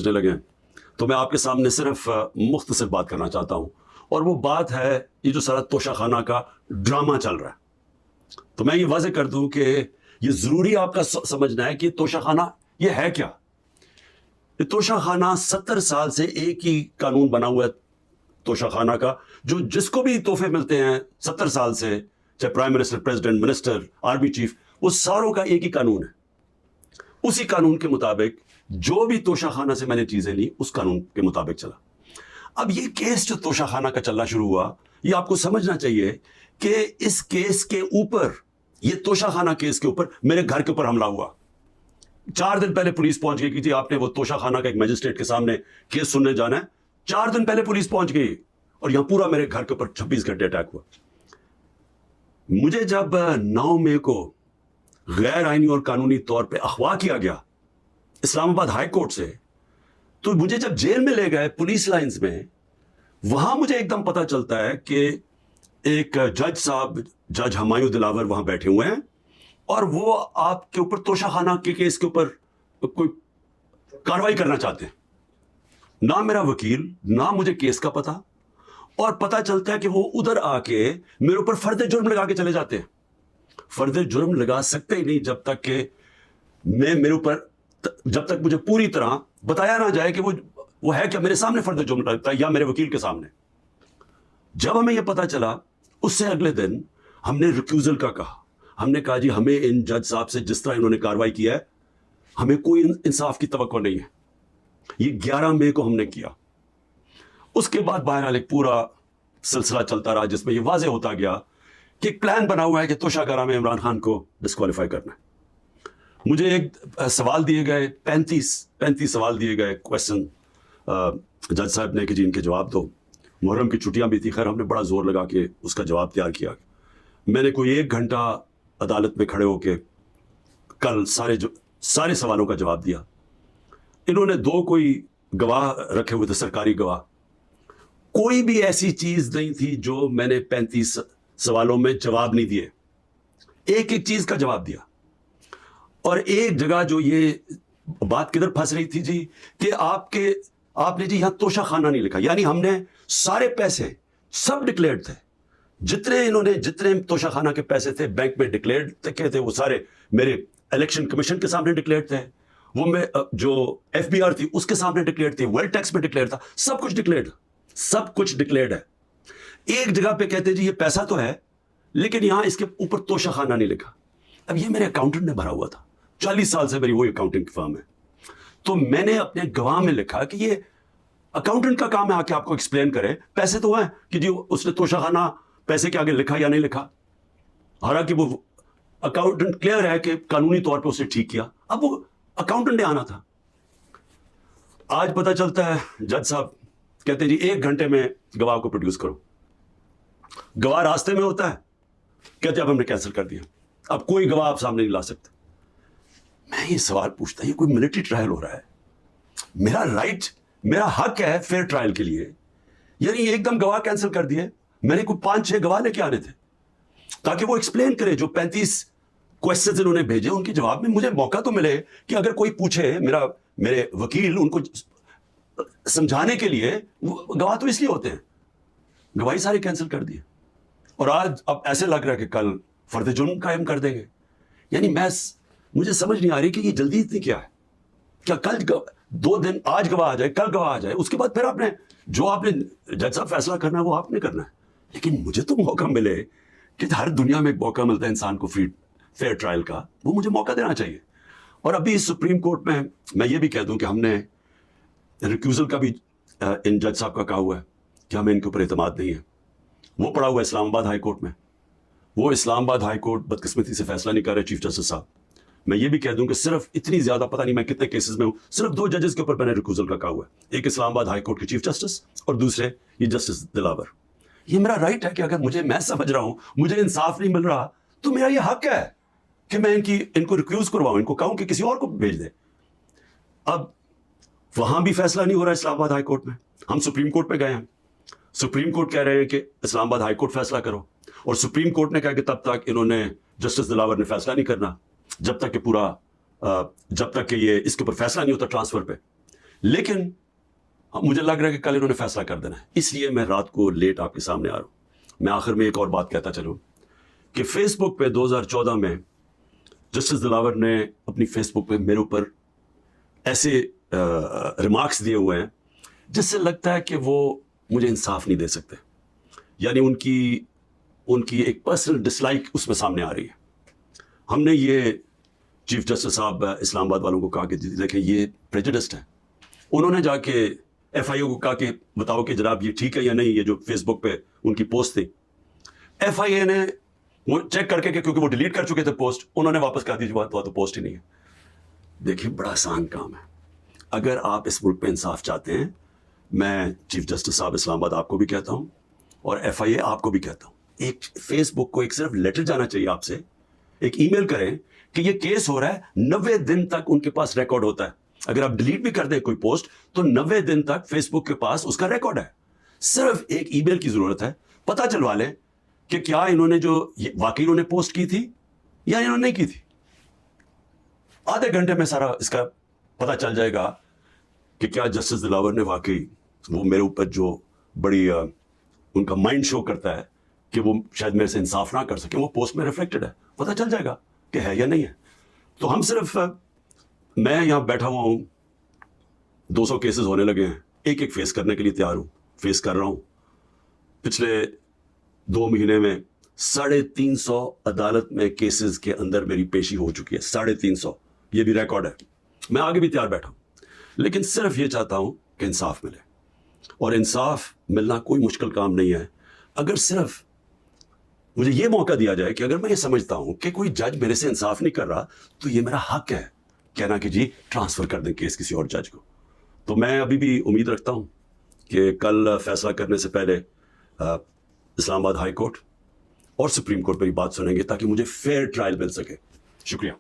بجنے لگے ہیں تو میں آپ کے سامنے صرف مختصر بات کرنا چاہتا ہوں, اور وہ بات ہے یہ جو سارا توشہ خانہ کا ڈرامہ چل رہا ہے. تو میں یہ واضح کر دوں کہ یہ ضروری آپ کا سمجھنا ہے کہ توشہ خانہ یہ ہے کیا. یہ توشہ خانہ 70 سال سے ایک ہی قانون بنا ہوا ہے توشہ خانہ کا, جو جس کو بھی تحفے ملتے ہیں 70 سال سے, چاہے prime minister, president, minister, army chief, وہ ساروں کا ایک ہی قانون ہے. اسی قانون کے مطابق جو بھی توشہ خانہ سے میں نے چیزیں لی اس قانون کے مطابق چلا. اب یہ کیس جو توشہ خانہ کا چلنا شروع ہوا, یہ آپ کو سمجھنا چاہیے کہ اس کیس کے اوپر, یہ توشہ خانہ کیس کے اوپر میرے گھر کے اوپر حملہ ہوا. 4 دن پہلے پولیس پہنچ گئی کہ جی آپ نے وہ توشہ خانہ کا ایک میجسٹریٹ کے سامنے کیس سننے جانا ہے. 4 دن پہلے پولیس پہنچ گئی اور یہاں پورا میرے گھر کے اوپر 26 گھنٹے اٹیک ہوا. مجھے جب 9 مئی کو غیر آئینی اور قانونی طور پہ اغوا کیا گیا اسلام آباد ہائی کورٹ سے, تو مجھے جب جیل میں لے گئے پولیس لائنز میں, وہاں مجھے ایک دم پتہ چلتا ہے کہ ایک جج صاحب, جج ہمایوں دلاور وہاں بیٹھے ہوئے ہیں اور وہ آپ کے اوپر توشہ خانہ کے کیس کے اوپر کوئی کاروائی کرنا چاہتے ہیں. نہ میرا وکیل, نہ مجھے کیس کا پتہ, اور پتہ چلتا ہے کہ وہ ادھر آ کے میرے اوپر فرد جرم لگا کے چلے جاتے ہیں. فرد جرم لگا سکتے ہی نہیں جب تک کہ میرے اوپر, جب تک مجھے پوری طرح بتایا نہ جائے کہ وہ ہے کیا, میرے سامنے فرد جرم لگتا ہے یا میرے وکیل کے سامنے. جب ہمیں یہ پتا چلا, اس سے اگلے دن ہم نے ریکیوزل کا کہا. ہم نے کہا جی ہمیں ان جج صاحب سے جس طرح انہوں نے کاروائی کیا ہے ہمیں کوئی انصاف کی توقع نہیں ہے. یہ 11 مئی کو ہم نے کیا. اس کے بعد بہرحال ایک پورا سلسلہ چلتا رہا جس میں یہ واضح ہوتا گیا کہ ایک پلان بنا ہوا ہے کہ توشہ خانہ میں عمران خان کو ڈسکوالیفائی کرنا ہے. مجھے ایک سوال دیے گئے, 35 سوال دیے گئے, کویسچن جج صاحب نے کہ جی ان کے جواب دو. محرم کی چھٹیاں بھی تھی, خیر ہم نے بڑا زور لگا کے اس کا جواب تیار کیا. میں نے کوئی 1 گھنٹہ عدالت میں کھڑے ہو کے کل سارے سوالوں کا جواب دیا. انہوں نے 2 کوئی گواہ رکھے ہوئے تھے, سرکاری گواہ. کوئی بھی ایسی چیز نہیں تھی جو میں نے 35 سوالوں میں جواب نہیں دیے. ایک چیز کا جواب دیا. اور ایک جگہ جو یہ بات کدھر پھنس رہی تھی جی, کہ آپ نے جی یہاں توشہ خانہ نہیں لکھا. یعنی ہم نے سارے پیسے سب ڈکلیئرڈ تھے, جتنے توشہ خانہ کے پیسے تھے بینک میں ڈکلیئرڈ تھے, وہ سارے میرے الیکشن کمیشن کے سامنے ڈکلیئرڈ تھے, وہ میں جو ایف بی آر تھی اس کے سامنے ڈکلیئرڈ تھی, ویلتھ ٹیکس میں ڈکلیئرڈ تھا, سب کچھ ڈکلیئرڈ ہے. ایک جگہ پہ کہتے جی یہ پیسہ تو ہے لیکن یہاں اس کے اوپر توشہ خانہ نہیں لکھا. اب یہ میرے اکاؤنٹنٹ نے بھرا ہوا تھا, 40 سال سے میری وہی اکاؤنٹنگ کی فرم ہے. تو میں نے اپنے گواہ میں لکھا کہ یہ اکاؤنٹنٹ کا کام ہے آ کے آپ کو ایکسپلین کرے, پیسے تو ہیں کہ جی اس نے توشہ خانہ پیسے کے آگے لکھا یا نہیں لکھا. حالانکہ وہ اکاؤنٹنٹ کلیئر ہے کہ قانونی طور پہ اسے ٹھیک کیا. اب وہ اکاؤنٹنٹ نے آنا تھا. آج پتہ چلتا ہے جج صاحب کہتے ہیں جی 1 گھنٹے میں گواہ کو پروڈیوس کرو. گواہ راستے میں ہوتا ہے, کہتے اب ہم نے کینسل کر دیا, اب کوئی گواہ آپ سامنے نہیں لا سکتے. میں یہ سوال پوچھتا, یہ کوئی ملٹری ٹرائل ہو رہا ہے, میرا رائٹ, میرا حق ہے فیئر ٹرائل کے لیے, یعنی ایک دم گواہ کینسل کر دیے. میں نے کوئی 5-6 گواہ لے کے آنے تھے تاکہ وہ ایکسپلین کرے. جو 35 کویسچنز انہوں نے بھیجے ان کے جواب میں مجھے موقع تو ملے کہ اگر کوئی پوچھے, میرے وکیل ان کو سمجھانے کے لیے. گواہ تو اس لیے ہوتے ہیں. گواہی سارے کینسل کر دیے اور آج اب ایسے لگ رہا ہے کہ کل فرد جرم قائم کر دیں گے. یعنی مجھے سمجھ نہیں آ رہی کہ یہ جلدی اتنی کیا ہے. کیا کل 2 دن, آج گواہ آ جائے, کل گواہ آ جائے, اس کے بعد پھر آپ نے جج صاحب فیصلہ کرنا ہے وہ آپ نے کرنا ہے. لیکن مجھے تو موقع ملے کہ ہر دنیا میں ایک موقع ملتا ہے انسان کو فیئر ٹرائل کا, وہ مجھے موقع دینا چاہیے. اور ابھی سپریم کورٹ میں یہ بھی کہہ دوں کہ ہم نے ریکیوزل کا بھی ان جج صاحب کا کہا ہوا ہے کہ ہمیں ان کے اوپر اعتماد نہیں ہے. وہ پڑا ہوا ہے اسلام آباد ہائی کورٹ میں. وہ اسلام آباد ہائی کورٹ بدقسمتی سے فیصلہ نہیں کر رہے چیف جسٹس صاحب. میں یہ بھی کہہ دوں کہ صرف اتنی زیادہ پتہ نہیں میں کتنے کیسز میں ہوں, صرف 2 ججز کے اوپر میں نے ریکیوزل کا کہا ہوا ہے. ایک اسلام آباد ہائی کورٹ کے چیف جسٹس اور دوسرے یہ جسٹس دلاور. یہ میرا رائٹ ہے کہ اگر میں سمجھ رہا ہوں مجھے انصاف نہیں مل رہا تو میرا یہ حق ہے کہ میں ان کو ریکیوز کرواؤں, ان کو کہوں کہ کسی اور کو بھیج دے. اب وہاں بھی فیصلہ نہیں ہو رہا اسلام آباد ہائی کورٹ میں. ہم سپریم کورٹ پہ گئے ہیں, سپریم کورٹ کہہ رہے ہیں کہ اسلام آباد ہائی کورٹ فیصلہ کرو, اور سپریم کورٹ نے کہا کہ تب تک انہوں نے جسٹس دلاور نے فیصلہ نہیں کرنا جب تک کہ یہ اس کے اوپر فیصلہ نہیں ہوتا ٹرانسفر پہ. لیکن مجھے لگ رہا ہے کہ کل انہوں نے فیصلہ کر دینا ہے، اس لیے میں رات کو لیٹ آپ کے سامنے آ رہا ہوں۔ میں آخر میں ایک اور بات کہتا چلوں کہ فیس بک پہ 2014 میں جسٹس دلاور نے اپنی فیس بک پہ میرے اوپر ایسے ریمارکس دیے ہوئے ہیں جس سے لگتا ہے کہ وہ مجھے انصاف نہیں دے سکتے، یعنی ان کی ایک پرسنل ڈس لائک اس میں سامنے آ رہی ہے۔ ہم نے یہ چیف جسٹس صاحب اسلام آباد والوں کو کہا کہ دیکھیں یہ پریجوڈسڈ ہے، انہوں نے جا کے ایف آئی اے کو کہا کہ بتاؤ کہ جناب یہ ٹھیک ہے یا نہیں، یہ جو فیس بک پہ ان کی پوسٹ تھی۔ ایف آئی اے نے وہ چیک کر کے کیونکہ وہ ڈیلیٹ کر چکے تھے پوسٹ، انہوں نے واپس کر دی تو پوسٹ ہی نہیں ہے۔ دیکھیں بڑا آسان کام ہے، اگر آپ اس ملک پہ انصاف چاہتے ہیں، میں چیف جسٹس صاحب اسلام آباد آپ کو بھی کہتا ہوں اور ایف آئی اے آپ کو بھی کہتا ہوں، ایک فیس بک کو ایک صرف لیٹر جانا چاہیے آپ سے، ایک ای میل کریں کہ یہ کیس ہو رہا ہے، 90 دن تک ان کے پاس ریکارڈ ہوتا ہے، اگر آپ ڈیلیٹ بھی کر دیں کوئی پوسٹ تو 90 دن تک فیس بک کے پاس اس کا ریکارڈ ہے۔ صرف ایک ای میل کی ضرورت ہے، پتہ چلوا لیں کہ کیا انہوں نے جو واقعی انہوں نے پوسٹ کی تھی یا انہوں نے نہیں کی تھی۔ آدھے گھنٹے میں سارا اس کا پتہ چل جائے گا کہ کیا جسٹس دلاور نے واقعی وہ میرے اوپر جو بڑی ان کا مائنڈ شو کرتا ہے کہ وہ شاید میرے سے انصاف نہ کر سکے، وہ پوسٹ میں ریفلیکٹڈ ہے، پتہ چل جائے گا کہ ہے یا نہیں ہے۔ تو ہم صرف میں یہاں بیٹھا ہوا ہوں، 200 کیسز ہونے لگے ہیں، ایک ایک فیس کرنے کے لیے تیار ہوں، فیس کر رہا ہوں۔ پچھلے 2 مہینے میں 350 عدالت میں کیسز کے اندر میری پیشی ہو چکی ہے، 350، یہ بھی ریکارڈ ہے۔ میں آگے بھی تیار بیٹھا ہوں، لیکن صرف یہ چاہتا ہوں کہ انصاف ملے، اور انصاف ملنا کوئی مشکل کام نہیں ہے۔ اگر صرف مجھے یہ موقع دیا جائے کہ اگر میں یہ سمجھتا ہوں کہ کوئی جج میرے سے انصاف نہیں کر رہا تو یہ میرا حق ہے کہنا کہ جی ٹرانسفر کر دیں کیس کسی اور جج کو۔ تو میں ابھی بھی امید رکھتا ہوں کہ کل فیصلہ کرنے سے پہلے اسلام آباد ہائی کورٹ اور سپریم کورٹ میری بات سنیں گے تاکہ مجھے فیئر ٹرائل مل سکے۔ شکریہ۔